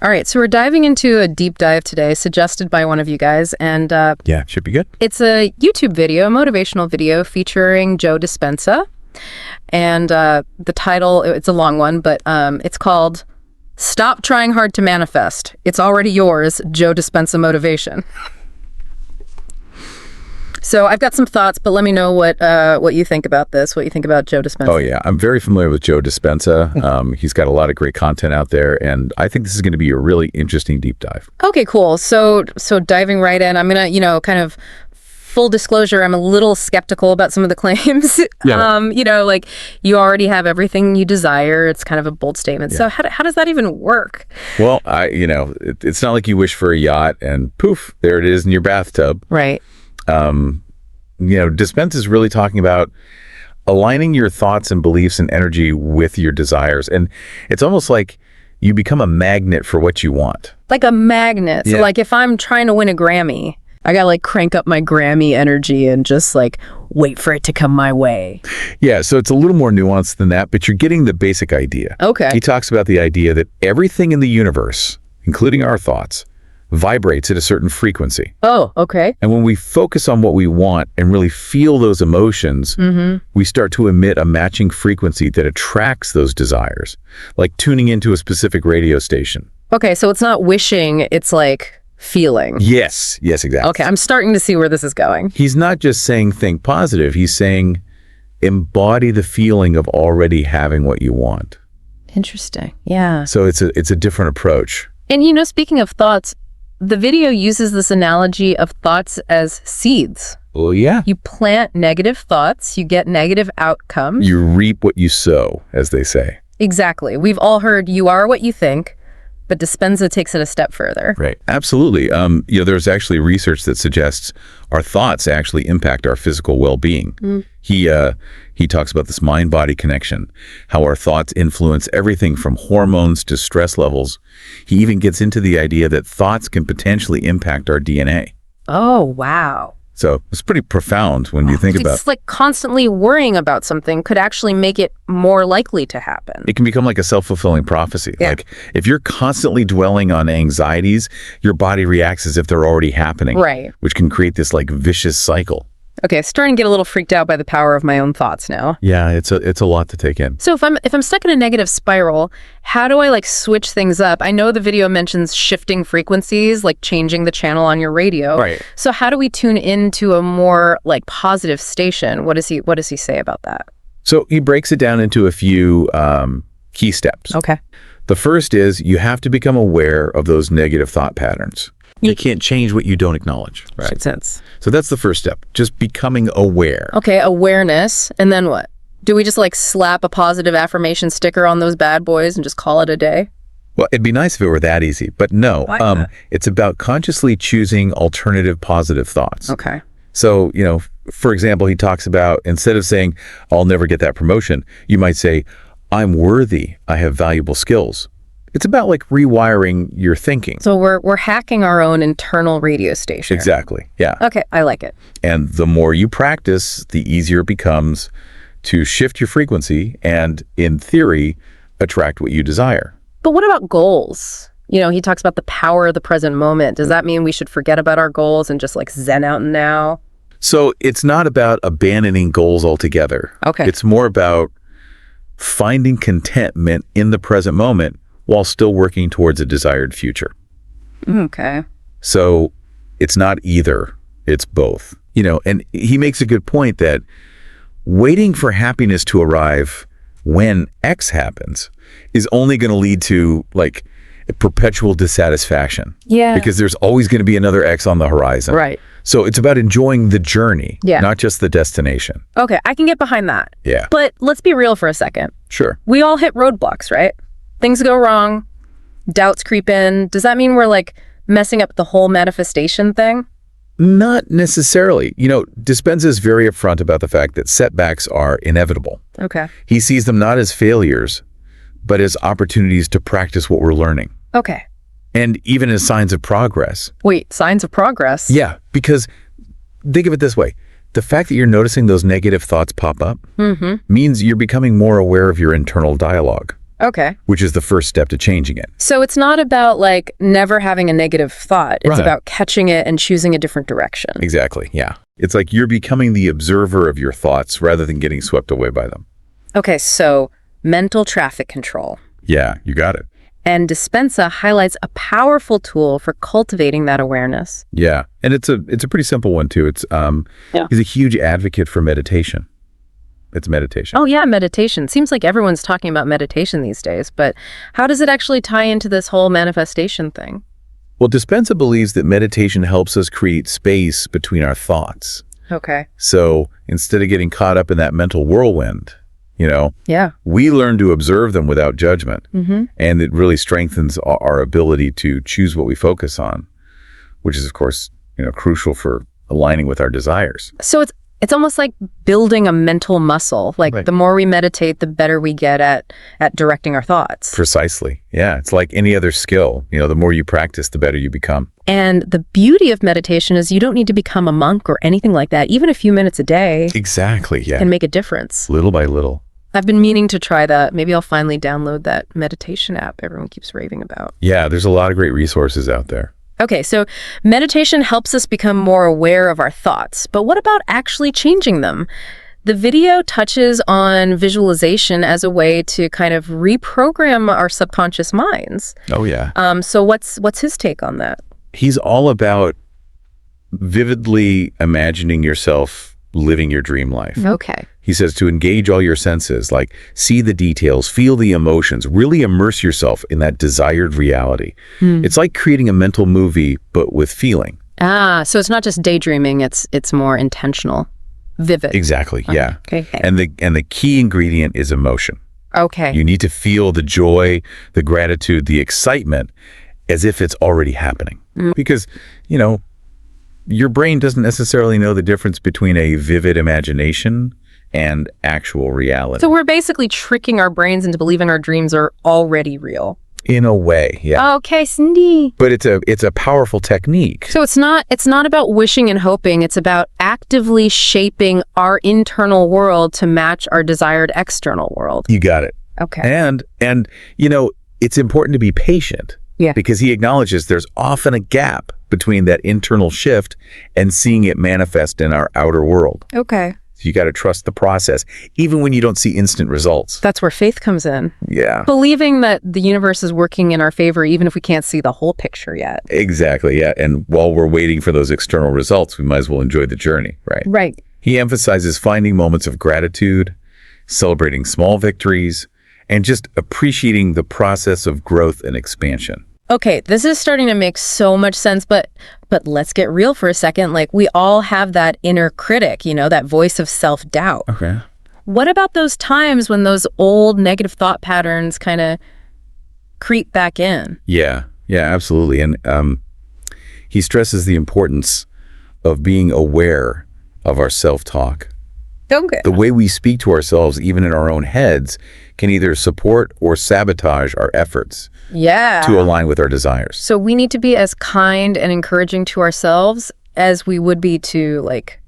All right, so we're diving into a deep dive today, suggested by one of you guys, and yeah, should be good. It's a YouTube video, a motivational video featuring Joe Dispenza, and the title, it's a long one, but it's called "Stop Trying Hard to Manifest. It's Already Yours, Joe Dispenza Motivation." So I've got some thoughts, but let me know what you think about this, what you think about Joe Dispenza. Oh, yeah. I'm very familiar with Joe Dispenza. He's got a lot of great content out there, and I think this is going to be a really interesting deep dive. Okay, cool. So diving right in, I'm going to, kind of full disclosure, I'm a little skeptical about some of the claims. Yeah. Like you already have everything you desire. It's kind of a bold statement. Yeah. So how does that even work? Well, it's not like you wish for a yacht and poof, there it is in your bathtub. Right. Dispenza is really talking about aligning your thoughts and beliefs and energy with your desires. And it's almost like you become a magnet for what you want. Like a magnet. Yeah. So like if I'm trying to win a Grammy, I got to like crank up my Grammy energy and just like wait for it to come my way. Yeah. So it's a little more nuanced than that, but you're getting the basic idea. Okay. He talks about the idea that everything in the universe, including our thoughts, vibrates at a certain frequency. Oh, okay. And when we focus on what we want and really feel those emotions, we start to emit a matching frequency that attracts those desires, like tuning into a specific radio station. Okay, so it's not wishing, it's like feeling. Yes, exactly. Okay, I'm starting to see where this is going. He's not just saying think positive, he's saying embody the feeling of already having what you want. Interesting, yeah. So it's a different approach. And speaking of thoughts, the video uses this analogy of thoughts as seeds. Oh, yeah. You plant negative thoughts, you get negative outcomes. You reap what you sow, as they say. Exactly. We've all heard you are what you think, but Dispenza takes it a step further. Right. Absolutely. There's actually research that suggests our thoughts actually impact our physical well-being. He talks about this mind-body connection, how our thoughts influence everything from hormones to stress levels. He even gets into the idea that thoughts can potentially impact our DNA. Oh, wow. So it's pretty profound when you think about it. It's like constantly worrying about something could actually make it more likely to happen. It can become like a self-fulfilling prophecy. Yeah. Like if you're constantly dwelling on anxieties, your body reacts as if they're already happening. Right. Which can create this like vicious cycle. Okay, starting to get a little freaked out by the power of my own thoughts now. Yeah, it's a lot to take in. So if I'm stuck in a negative spiral, how do I like switch things up? I know the video mentions shifting frequencies, like changing the channel on your radio. Right. So how do we tune into a more like positive station? What does he say about that? So he breaks it down into a few key steps. Okay. The first is you have to become aware of those negative thought patterns. You can't change what you don't acknowledge. Right. Makes sense. So that's the first step, just becoming aware. Okay, awareness. And then what? Do we just like slap a positive affirmation sticker on those bad boys and just call it a day? Well, it'd be nice if it were that easy, but no. It's about consciously choosing alternative positive thoughts. Okay. So, for example, he talks about instead of saying, I'll never get that promotion, you might say, I'm worthy, I have valuable skills. It's about like rewiring your thinking. So we're hacking our own internal radio station. Exactly. Yeah. Okay, I like it. And the more you practice, the easier it becomes to shift your frequency and, in theory, attract what you desire. But what about goals? He talks about the power of the present moment. Does that mean we should forget about our goals and just like zen out now? So it's not about abandoning goals altogether. Okay. It's more about finding contentment in the present moment while still working towards a desired future. Okay. So it's not either, it's both. And he makes a good point that waiting for happiness to arrive when X happens is only going to lead to like a perpetual dissatisfaction. Yeah. Because there's always going to be another X on the horizon. Right. So it's about enjoying the journey, not just the destination. Okay, I can get behind that. Yeah. But let's be real for a second. Sure. We all hit roadblocks, right? Things go wrong, doubts creep in. Does that mean we're like messing up the whole manifestation thing? Not necessarily. Dispenza is very upfront about the fact that setbacks are inevitable. Okay. He sees them not as failures, but as opportunities to practice what we're learning. Okay. And even as signs of progress. Wait, signs of progress? Yeah, because think of it this way. The fact that you're noticing those negative thoughts pop up means you're becoming more aware of your internal dialogue. Okay. which is the first step to changing it. So it's not about like never having a negative thought. It's Right. about catching it and choosing a different direction. Exactly. Yeah. It's like you're becoming the observer of your thoughts rather than getting swept away by them. Okay, so mental traffic control. Yeah, you got it. And Dispenza highlights a powerful tool for cultivating that awareness. Yeah. And it's a pretty simple one too. It's he's a huge advocate for meditation. It's meditation. Oh yeah, meditation. Seems like everyone's talking about meditation these days, but how does it actually tie into this whole manifestation thing? Well, Dispenza believes that meditation helps us create space between our thoughts. Okay. So instead of getting caught up in that mental whirlwind, Yeah. we learn to observe them without judgment. Mm-hmm. And it really strengthens our ability to choose what we focus on, which is, of course, crucial for aligning with our desires. So it's almost like building a mental muscle. Like Right. the more we meditate, the better we get at directing our thoughts. Precisely. Yeah. It's like any other skill. The more you practice, the better you become. And the beauty of meditation is you don't need to become a monk or anything like that. Even a few minutes a day Exactly. Yeah. can make a difference. Little by little. I've been meaning to try that. Maybe I'll finally download that meditation app everyone keeps raving about. Yeah. There's a lot of great resources out there. Okay, so meditation helps us become more aware of our thoughts, but what about actually changing them? The video touches on visualization as a way to kind of reprogram our subconscious minds. Oh, yeah. So what's his take on that? He's all about vividly imagining yourself living your dream life. Okay. He says to engage all your senses, like see the details, feel the emotions, really immerse yourself in that desired reality. It's like creating a mental movie, but with feeling. So it's not just daydreaming, it's more intentional, vivid. Exactly, yeah. Okay. And the key ingredient is emotion. Okay. You need to feel the joy, the gratitude, the excitement as if it's already happening. Because, your brain doesn't necessarily know the difference between a vivid imagination and actual reality. So we're basically tricking our brains into believing our dreams are already real. In a way, yeah. Okay, Cindy. But it's a powerful technique. So it's not about wishing and hoping. It's about actively shaping our internal world to match our desired external world. You got it. Okay. And it's important to be patient. Yeah. Because he acknowledges there's often a gap between that internal shift and seeing it manifest in our outer world. Okay. So you got to trust the process, even when you don't see instant results. That's where faith comes in. Yeah. Believing that the universe is working in our favor, even if we can't see the whole picture yet. Exactly, yeah. And while we're waiting for those external results, we might as well enjoy the journey, right? Right. He emphasizes finding moments of gratitude, celebrating small victories, and just appreciating the process of growth and expansion. Okay, this is starting to make so much sense, but let's get real for a second. Like, we all have that inner critic, that voice of self-doubt. Okay. What about those times when those old negative thought patterns kind of creep back in? Yeah, absolutely. And he stresses the importance of being aware of our self-talk. Okay. The way we speak to ourselves, even in our own heads, can either support or sabotage our efforts Yeah. to align with our desires. So we need to be as kind and encouraging to ourselves as we would be to, like,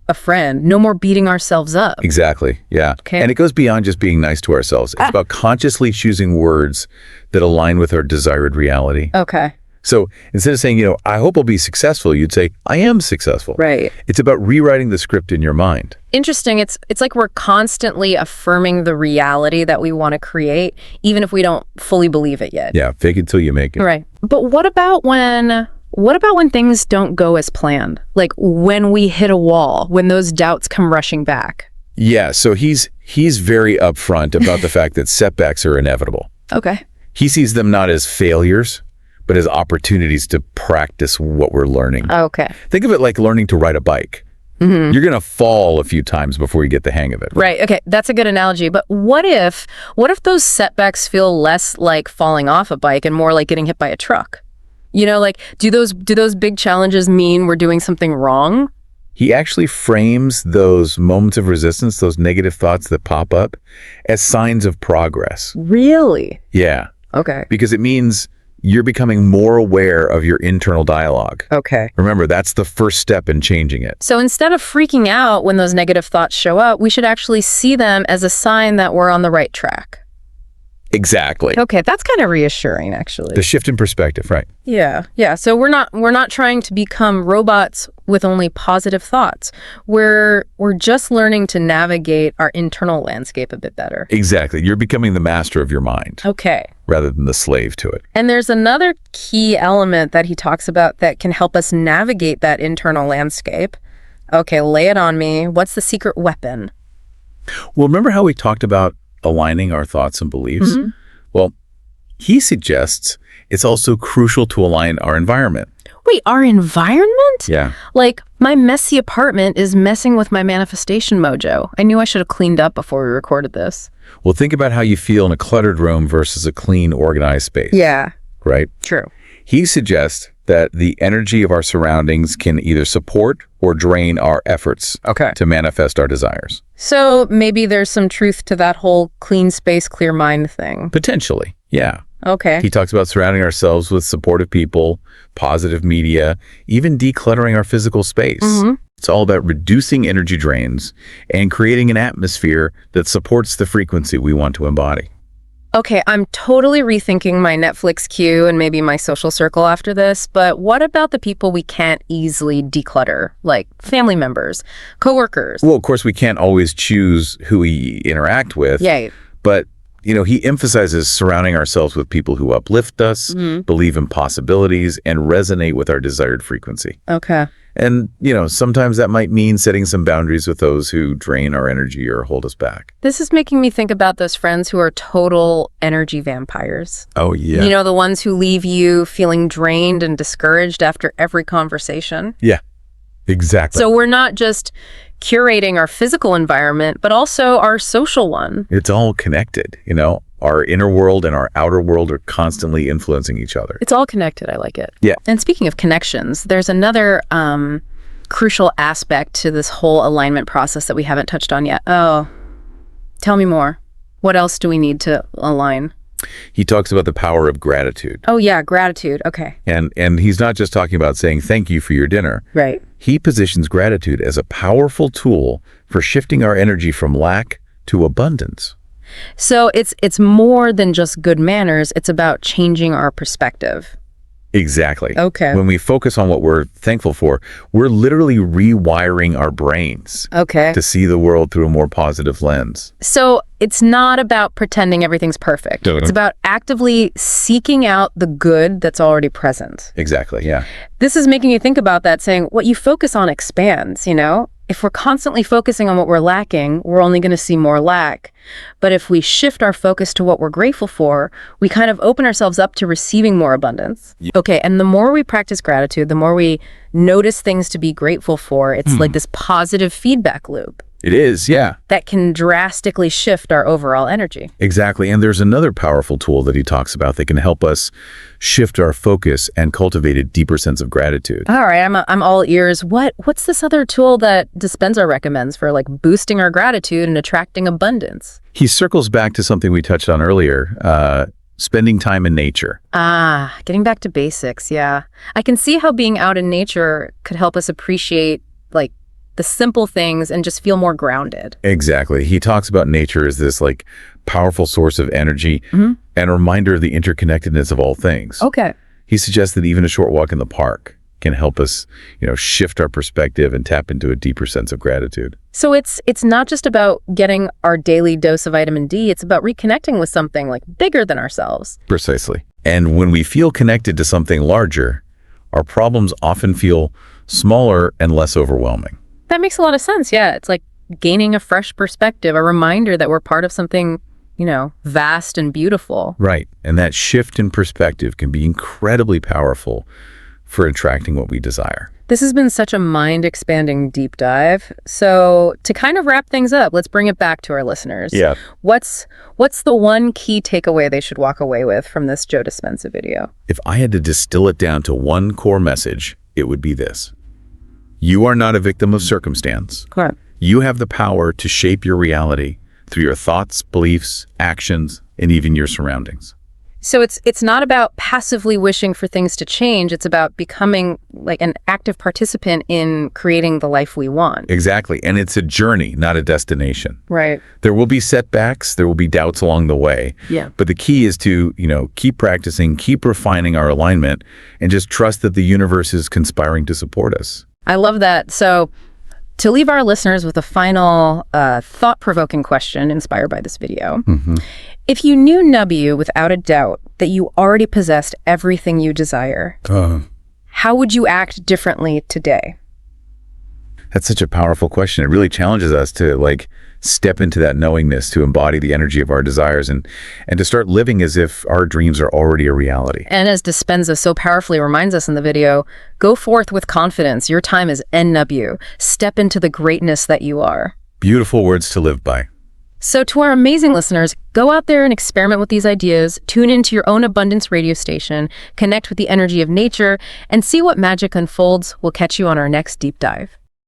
a friend. No more beating ourselves up. Exactly, yeah. Okay. And it goes beyond just being nice to ourselves. It's about consciously choosing words that align with our desired reality. Okay. So instead of saying, I hope I'll be successful, you'd say, I am successful. Right. It's about rewriting the script in your mind. Interesting. It's like we're constantly affirming the reality that we want to create, even if we don't fully believe it yet. Yeah, fake it till you make it. Right. But what about when things don't go as planned? Like when we hit a wall, when those doubts come rushing back? Yeah, so he's very upfront about the fact that setbacks are inevitable. Okay. He sees them not as failures, but as opportunities to practice what we're learning. Okay. Think of it like learning to ride a bike. Mm-hmm. You're going to fall a few times before you get the hang of it. Right. Okay. That's a good analogy. But what if those setbacks feel less like falling off a bike and more like getting hit by a truck? Like, do those big challenges mean we're doing something wrong? He actually frames those moments of resistance, those negative thoughts that pop up, as signs of progress. Really? Yeah. Okay. Because it means you're becoming more aware of your internal dialogue. Okay. Remember, that's the first step in changing it. So instead of freaking out when those negative thoughts show up, we should actually see them as a sign that we're on the right track. Exactly. Okay, that's kind of reassuring, actually. The shift in perspective, right? Yeah. So we're not trying to become robots with only positive thoughts. We're just learning to navigate our internal landscape a bit better. Exactly. You're becoming the master of your mind Okay. rather than the slave to it. And there's another key element that he talks about that can help us navigate that internal landscape. Okay, lay it on me. What's the secret weapon? Well, remember how we talked about aligning our thoughts and beliefs? Mm-hmm. Well, he suggests it's also crucial to align our environment. Wait, our environment? Yeah. Like, my messy apartment is messing with my manifestation mojo. I knew I should have cleaned up before we recorded this. Well, think about how you feel in a cluttered room versus a clean, organized space. Yeah. Right? True. He suggests that the energy of our surroundings can either support or drain our efforts to manifest our desires. So maybe there's some truth to that whole clean space, clear mind thing. Potentially, yeah. Okay. He talks about surrounding ourselves with supportive people, positive media, even decluttering our physical space. Mm-hmm. It's all about reducing energy drains and creating an atmosphere that supports the frequency we want to embody. Okay, I'm totally rethinking my Netflix queue and maybe my social circle after this, but what about the people we can't easily declutter, like family members, coworkers? Well, of course, we can't always choose who we interact with. Yay. But, he emphasizes surrounding ourselves with people who uplift us, believe in possibilities, and resonate with our desired frequency. Okay. And, sometimes that might mean setting some boundaries with those who drain our energy or hold us back. This is making me think about those friends who are total energy vampires. Oh, yeah. The ones who leave you feeling drained and discouraged after every conversation. Yeah, exactly. So we're not just curating our physical environment, but also our social one. It's all connected, Our inner world and our outer world are constantly influencing each other. It's all connected. I like it. Yeah. And speaking of connections, there's another crucial aspect to this whole alignment process that we haven't touched on yet. Oh, tell me more. What else do we need to align? He talks about the power of gratitude. Oh, yeah, gratitude. Okay. And he's not just talking about saying thank you for your dinner. Right. He positions gratitude as a powerful tool for shifting our energy from lack to abundance. So it's more than just good manners. It's about changing our perspective. Exactly. Okay. When we focus on what we're thankful for, we're literally rewiring our brains to see the world through a more positive lens. So it's not about pretending everything's perfect. It's about actively seeking out the good that's already present. Exactly, yeah. This is making you think about that, saying what you focus on expands, If we're constantly focusing on what we're lacking, we're only going to see more lack. But if we shift our focus to what we're grateful for, we kind of open ourselves up to receiving more abundance. Yeah. Okay, and the more we practice gratitude, the more we notice things to be grateful for, it's like this positive feedback loop. It is, yeah. That can drastically shift our overall energy. Exactly. And there's another powerful tool that he talks about that can help us shift our focus and cultivate a deeper sense of gratitude. All right, I'm all ears. What's this other tool that Dispenza recommends for boosting our gratitude and attracting abundance? He circles back to something we touched on earlier, spending time in nature. Getting back to basics, yeah. I can see how being out in nature could help us appreciate the simple things and just feel more grounded. Exactly. He talks about nature as this powerful source of energy and a reminder of the interconnectedness of all things. Okay. He suggests that even a short walk in the park can help us, shift our perspective and tap into a deeper sense of gratitude. So it's not just about getting our daily dose of vitamin D, it's about reconnecting with something bigger than ourselves. Precisely. And when we feel connected to something larger, our problems often feel smaller and less overwhelming. That makes a lot of sense. Yeah, it's like gaining a fresh perspective, a reminder that we're part of something, vast and beautiful. Right. And that shift in perspective can be incredibly powerful for attracting what we desire. This has been such a mind-expanding deep dive. So to kind of wrap things up, let's bring it back to our listeners. Yeah. What's the one key takeaway they should walk away with from this Joe Dispenza video? If I had to distill it down to one core message, it would be this. You are not a victim of circumstance. Correct. You have the power to shape your reality through your thoughts, beliefs, actions, and even your surroundings. So it's not about passively wishing for things to change. It's about becoming like an active participant in creating the life we want. Exactly. And it's a journey, not a destination. Right. There will be setbacks, there will be doubts along the way. Yeah. But the key is to, keep practicing, keep refining our alignment, and just trust that the universe is conspiring to support us. I love that. So to leave our listeners with a final thought-provoking question inspired by this video, if you knew Nubby without a doubt that you already possessed everything you desire, how would you act differently today? That's such a powerful question. It really challenges us to step into that knowingness, to embody the energy of our desires and to start living as if our dreams are already a reality. And as Dispenza so powerfully reminds us in the video, go forth with confidence. Your time is NW. Step into the greatness that you are. Beautiful words to live by. So to our amazing listeners, go out there and experiment with these ideas, tune into your own abundance radio station, connect with the energy of nature, and see what magic unfolds. We'll catch you on our next deep dive.